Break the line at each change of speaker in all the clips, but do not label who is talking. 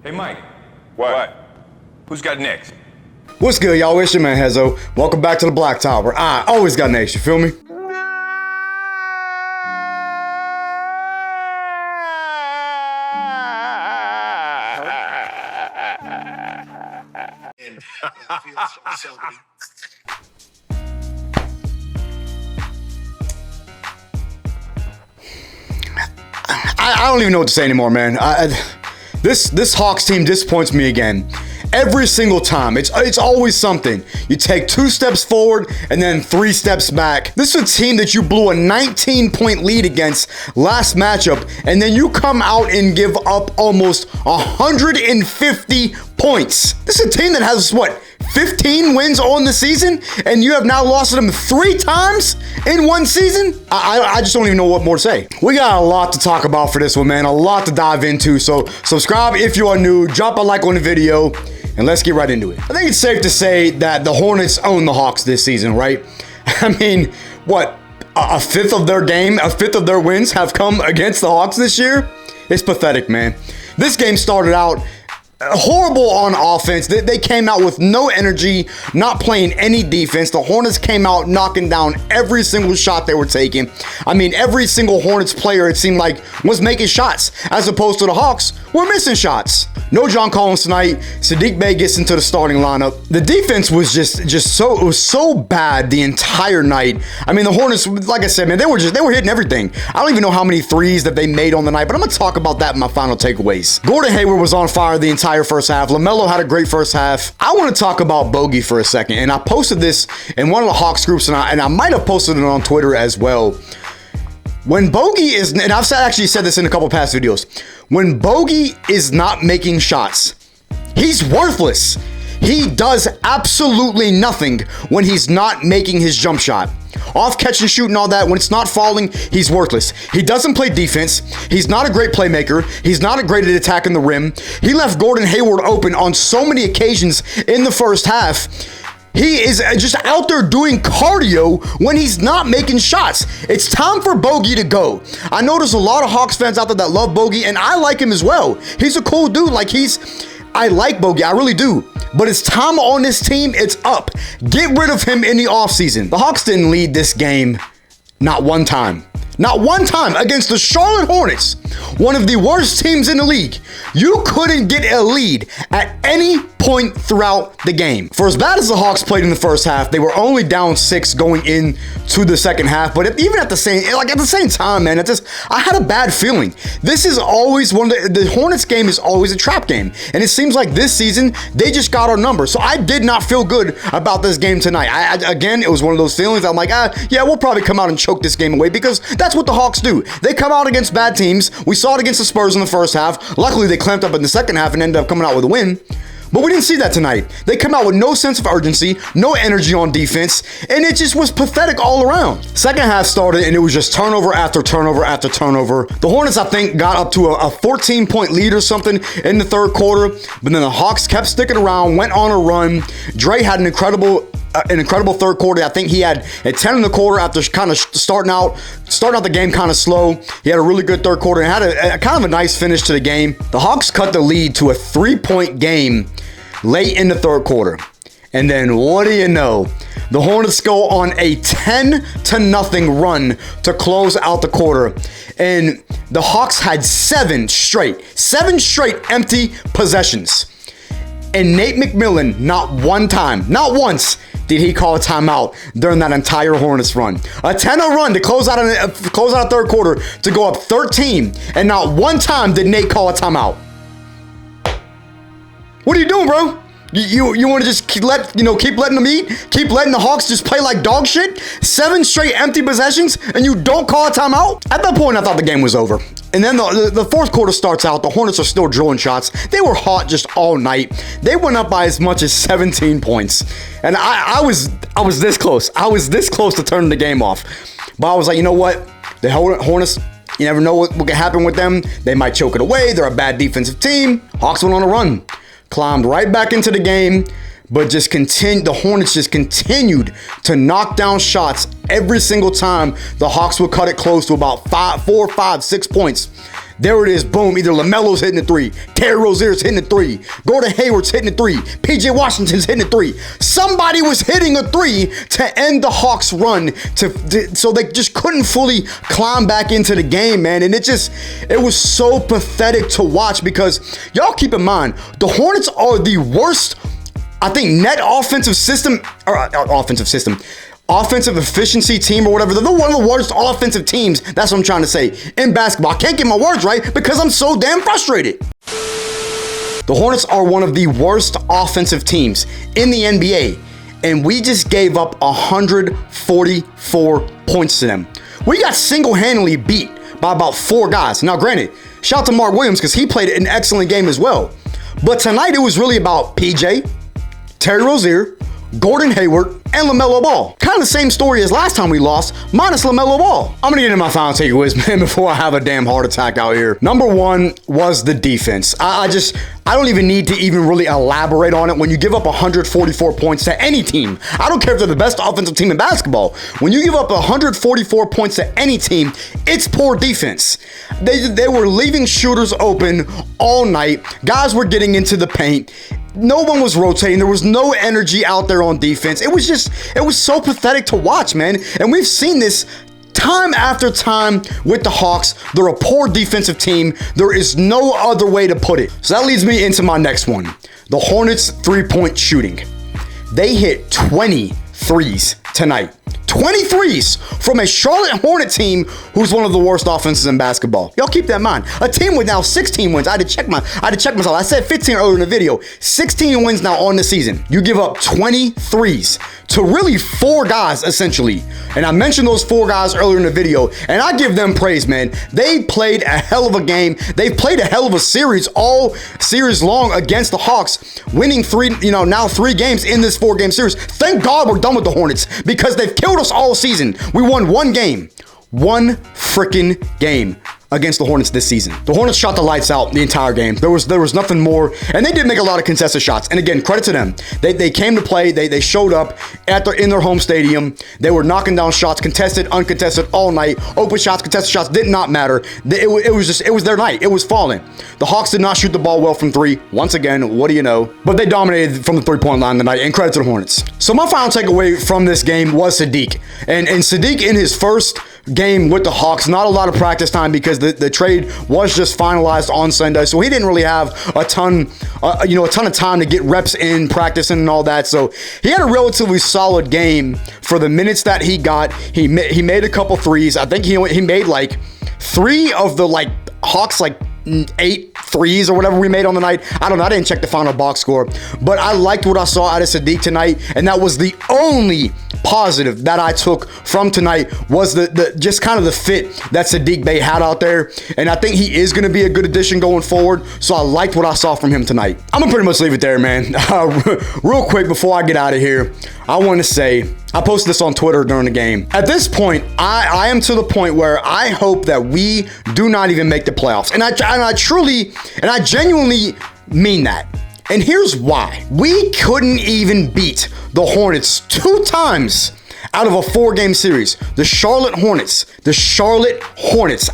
Hey, Mike. What? Who's got next?
What's good, y'all? It's your man, Hezo. Welcome back to the Blacktop, where I always got next, you feel me? I don't even know what to say anymore, man. This Hawks team disappoints me again. Every single time. It's always something. You take 2 steps forward and then 3 steps back. This is a team that you blew a 19-point lead against last matchup, and then you come out and give up almost 150 points. This is a team that has, what, 15 wins on the season, and you have now lost to them 3 times in one season? I just don't even know what more to say. We got a lot to talk about for this one, man. A lot to dive into. So subscribe if you are new, drop a like on the video, and let's get right into it. I think it's safe to say that the Hornets own the Hawks this season, right? I mean, what, a fifth of their game, a fifth of their wins have come against the Hawks this year? It's pathetic, man. This game started out horrible on offense. They came out with no energy, not playing any defense. The Hornets came out knocking down every single shot they were taking. I mean, every single Hornets player, it seemed like, was making shots, as opposed to the Hawks were missing shots. No John Collins tonight. Sadiq Bey gets into the starting lineup. The defense was just so bad the entire night. I mean, the Hornets, like I said, man, they were hitting everything. I don't even know how many threes that they made on the night, but I'm gonna talk about that in my final takeaways. Gordon Hayward was on fire the entire first half. LaMelo had a great first half. I want to talk about Bogey for a second, and I posted this in one of the Hawks groups, and I might have posted it on Twitter as well. When Bogey is, and I've actually said this in a couple past videos, when Bogey is not making shots, he's worthless. He does absolutely nothing when he's not making his jump shot. Off catch and shoot and all that, when it's not falling, he's worthless. He doesn't play defense. He's not a great playmaker. He's not a great at attacking the rim. He left Gordon Hayward open on so many occasions in the first half. He is just out there doing cardio when he's not making shots. It's time for Bogey to go. I know there's a lot of Hawks fans out there that love Bogey, and I like him as well. He's a cool dude. I like Bogey, I really do. But it's time on this team, it's up. Get rid of him in the offseason. The Hawks didn't lead this game not one time. Not one time against the Charlotte Hornets, one of the worst teams in the league. You couldn't get a lead at any point throughout the game. For as bad as the Hawks played in the first half, they were only down 6 going into the second half. But even at the same time, man, I had a bad feeling. This is always the Hornets game is always a trap game. And it seems like this season, they just got our number. So I did not feel good about this game tonight. Again, it was one of those feelings. I'm like, yeah, we'll probably come out and choke this game away, because that's what the Hawks do. They come out against bad teams. We saw it against the Spurs in the first half. Luckily, they clamped up in the second half and ended up coming out with a win. But we didn't see that tonight. They come out with no sense of urgency, no energy on defense, and it just was pathetic all around. Second half started, and it was just turnover after turnover after turnover. The Hornets, I think, got up to a 14-point lead or something in the third quarter, but then the Hawks kept sticking around, went on a run. Dre had an incredible third quarter. I think he had a 10 in the quarter after kind of starting out the game kind of slow. He had a really good third quarter and had a kind of a nice finish to the game. The Hawks cut the lead to a 3-point game late in the third quarter. And then what do you know? The Hornets go on a 10-0 run to close out the quarter. And the Hawks had 7 straight empty possessions. And Nate McMillan, not one time, not once, did he call a timeout during that entire Hornets run. A 10-0 run to close out a third quarter to go up 13, and not one time did Nate call a timeout. What are you doing, bro? You want to just keep letting them eat? Keep letting the Hawks just play like dog shit? 7 straight empty possessions, and you don't call a timeout? At that point, I thought the game was over. And then the fourth quarter starts out. The Hornets are still drilling shots. They were hot just all night. They went up by as much as 17 points. And I was this close. I was this close to turning the game off. But I was like, you know what? The Hornets, you never know what can happen with them. They might choke it away. They're a bad defensive team. Hawks went on a run. Climbed right back into the game. But the Hornets just continued to knock down shots every single time the Hawks would cut it close to about 4, 5, 6 points. There it is, boom, either LaMelo's hitting a three, Terry Rozier's hitting a three, Gordon Hayward's hitting a three, PJ Washington's hitting a three. Somebody was hitting a three to end the Hawks run so they just couldn't fully climb back into the game, man. And it was so pathetic to watch because y'all keep in mind, the Hornets are the worst, I think, net offensive efficiency team or whatever. They're one of the worst offensive teams. That's what I'm trying to say in basketball. I can't get my words right because I'm so damn frustrated. The Hornets are one of the worst offensive teams in the NBA, and we just gave up 144 points to them. We got single-handedly beat by about 4 guys. Now, granted, shout out to Mark Williams because he played an excellent game as well. But tonight it was really about PJ, Terry Rozier, Gordon Hayward, and LaMelo Ball. Kind of the same story as last time we lost, minus LaMelo Ball. I'm gonna get into my final takeaways, man, before I have a damn heart attack out here. Number one was the defense. I don't even need to even really elaborate on it. When you give up 144 points to any team, I don't care if they're the best offensive team in basketball. When you give up 144 points to any team, it's poor defense. They were leaving shooters open all night. Guys were getting into the paint. No one was rotating. There was no energy out there on defense. It was so pathetic to watch, man. And we've seen this time after time with the Hawks. They're a poor defensive team. There is no other way to put it. So that leads me into my next one. The Hornets 3-point shooting. They hit 20 threes tonight. 23s from a Charlotte Hornet team who's one of the worst offenses in basketball. Y'all keep that in mind. A team with now 16 wins. I had to check myself. I said 15 earlier in the video. 16 wins now on the season. You give up 23s to really 4 guys, essentially. And I mentioned those 4 guys earlier in the video, and I give them praise, man. They played a hell of a game. They've played a hell of a series all series long against the Hawks, winning 3 games in this 4-game series. Thank God we're done with the Hornets because they've killed us all season. We won 1 game. 1 freaking game against the Hornets this season. The Hornets shot the lights out the entire game. There was nothing more, and they did make a lot of contested shots. And again, credit to them. They came to play. They showed up in their home stadium. They were knocking down shots, contested, uncontested, all night. Open shots, contested shots, did not matter. It was their night. It was falling. The Hawks did not shoot the ball well from 3. Once again, what do you know? But they dominated from the 3-point line tonight, and credit to the Hornets. So my final takeaway from this game was Sadiq. And Sadiq in his first game with the Hawks, not a lot of practice time because the trade was just finalized on Sunday, so he didn't really have a ton of time to get reps in, practicing and all that. So he had a relatively solid game for the minutes that he got. He made a couple threes. I think he made like 3 of the Hawks 8 threes or whatever we made on the night. I don't know. I didn't check the final box score, but I liked what I saw out of Sadiq tonight, and that was the only positive that I took from tonight was the just kind of the fit that Sadiq Bey had out there, and I think he is going to be a good addition going forward. So I liked what I saw from him tonight. I'm gonna pretty much leave it there, man. Real quick before I get out of here, I want to say I posted this on Twitter during the game. At this point, I am to the point where I hope that we do not even make the playoffs, and I genuinely mean that. And here's why. We couldn't even beat the Hornets 2 times out of a 4-game series. The Charlotte Hornets.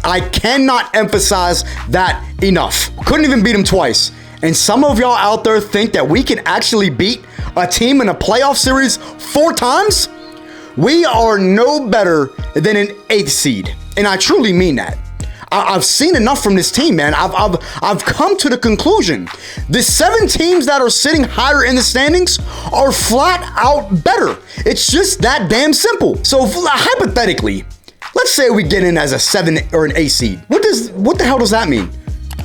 I cannot emphasize that enough. Couldn't even beat them twice. And some of y'all out there think that we can actually beat a team in a playoff series 4 times? We are no better than an 8th seed. And I truly mean that. I've seen enough from this team, man. I've come to the conclusion. The 7 teams that are sitting higher in the standings are flat out better. It's just that damn simple. So hypothetically, let's say we get in as a 7 or an 8 seed. What the hell does that mean?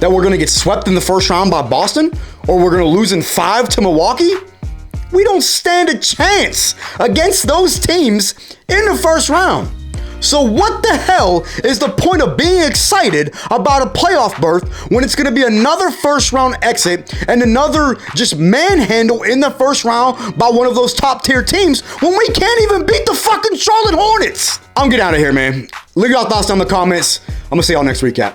That we're gonna get swept in the first round by Boston? Or we're gonna lose in 5 to Milwaukee? We don't stand a chance against those teams in the first round. So what the hell is the point of being excited about a playoff berth when it's going to be another first round exit and another just manhandle in the first round by one of those top tier teams when we can't even beat the fucking Charlotte Hornets? I'm getting out of here, man. Leave your thoughts down in the comments. I'm going to see y'all next recap.